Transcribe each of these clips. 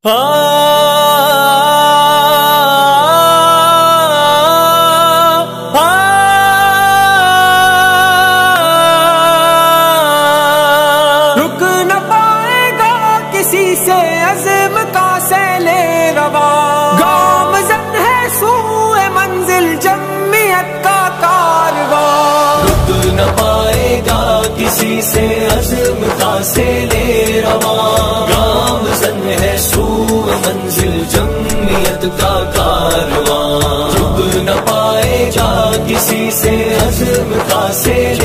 رک نہ پائے گا کسی سے عزم کا سیلِ رواں، گامزن ہے سوئے منزل جمعیت کا کارواں۔ رک نہ پائے گا کسی سے عزم کا سیلِ رواں، گامزن ہے سوئے منزل جمعیت کا کارواں۔ رک نہ پائے گا کسی سے عزم کا سیلِ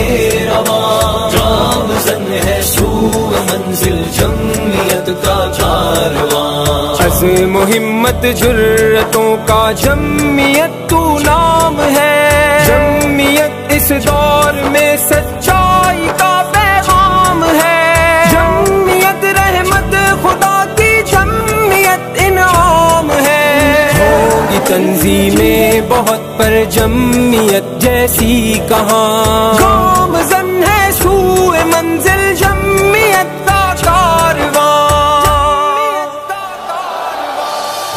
رواں، گامزن ہے سوئے منزل جمعیت کا کارواں۔ عزم و ہمت جرتوں کا جمعیت تو نام ہے، جمعیت اس دور میں سچائی کا پیغام ہے، جمعیت رحمت خدا کی جمعیت انعام ہے۔ ہوگی تنظیمیں بہت پر جمعیت جیسی کہاں، گامزن ہے سوئے منزل جمعیت کا کارواں۔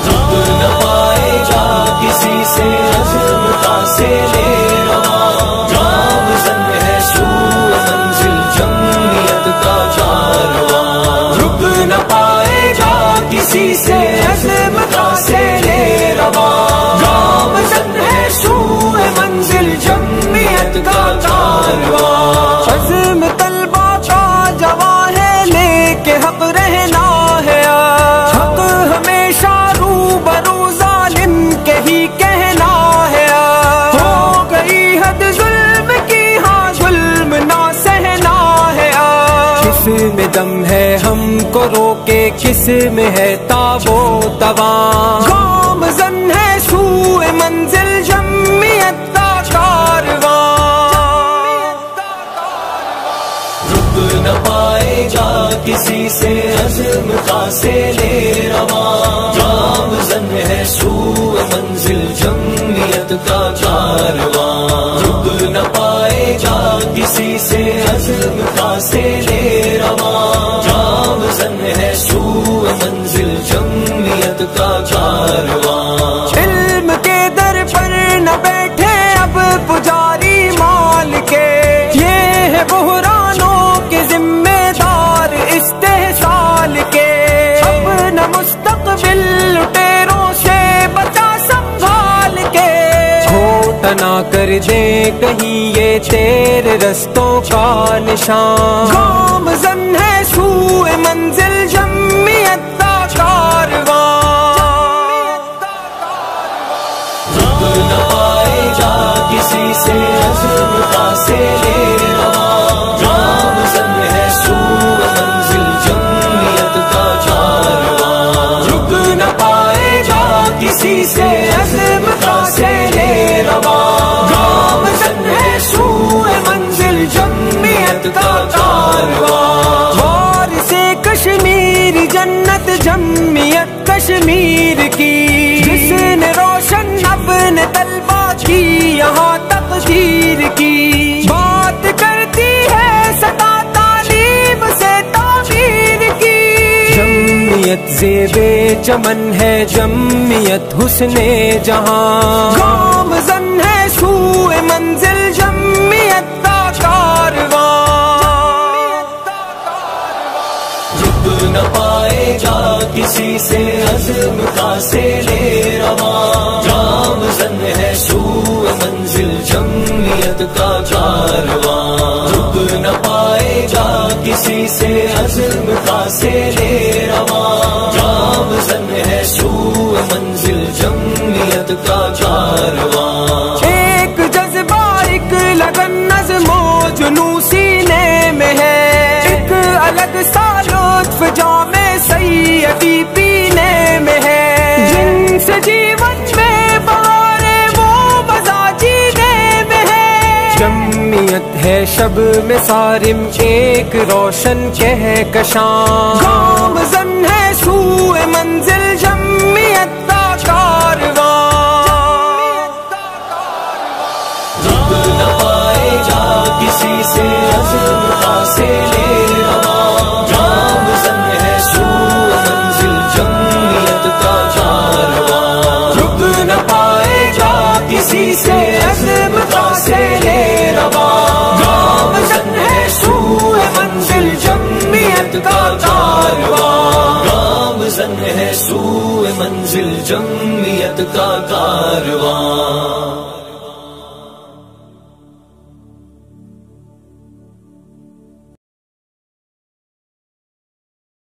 رک نہ پائے گا کسی سے عزم کا سیلِ رواں، گامزن ہے سوئے منزل جمعیت کا کارواں۔ رک نہ پائے گا کسی سے عزم کا سیلِ رواں، گامزن ہے سوئے منزل جمعیت کا کارواں۔ عزم طلبہ کا جواں ہے، لے کے حق رہنا ہے، حق ہمیشہ روبرو ظالم کے ہی کہنا ہے۔ ہو گئی حد ظلم کی، ہاں ظلم نہ سہنا ہے۔ کس میں دم ہے ہم کو روکے، کس میں ہے تاب و تواں، گامزن ہے سوئے منزل جمعیت کا کارواں۔ رک نہ پائے گا کسی سے عزم کا سیلِ رواں، گامزن ہے سوئے منزل جمعیت کا کارواں۔ رک نہ پائے گا کسی سے عزم کا سیلِ رواں، گامزن ہے سوئے منزل جمعیت کا کارواں۔ علم کے در پر نہ بیٹھے اب پجاری مال کے، یہ ہے بحرانوں کے ذمہ دار استحصال کے۔ اپنا مستقبل لٹیروں سے بچا سنبھال کے، کھوٹا نہ کر دے کہیں یہ تیرے رستوں کا نشان، گامزن ہے سوئے منزل جمعیت کا کارواں۔ رک نہ پائے گا کسی سے عزم کا سیلِ رواں، گامزن ہے سوئے منزل جمعیت کا کارواں۔ رک نہ پائے گا کسی سے عزم کا سیلِ رواں، گامزن ہے سوئے منزل جمعیت کا کارواں۔ وارث کشمیر جنت جمعیت کشمیر کی، جس نے روشن اپنے طلبہ کی یہاں تقدیر کی، بات کرتی ہے سدا تعلیم سے تعبیر کی۔ جمعیت زیب چمن ہے، جمعیت حسن جہاں، گامزن ہے سوئے منزل جمعیت کا کارواں۔ رک نہ پائے گا کسی سے عزم کا سیلِ رواں، گامزن ہے سوئے منزل جمعیت کا کارواں۔ رک نہ پائے گا کسی سے عزم کا سیلِ رواں، گامزن ہے سوئے منزل جمعیت کا کارواں۔ ایک جذبہ ایک لگن نظم و جنون سینے میں ہے، ایک الگ سا لطف جام سیدی پینے میں ہے، جن سے جیون میں بہارے وہ مزہ جینے میں ہے۔ جمعیت ہے شب میں صارم ایک روشن کہکشاں، گامزن ہے سوئے منزل جمعیت کا کارواں۔ رک نہ پائے گا کسی سے عزم کا سیلِ رواں، گامزن ہے سوئے منزل جمعیت جمعیت کا کارواں، گامزن ہے سوئے منزل جمعیت کا کارواں۔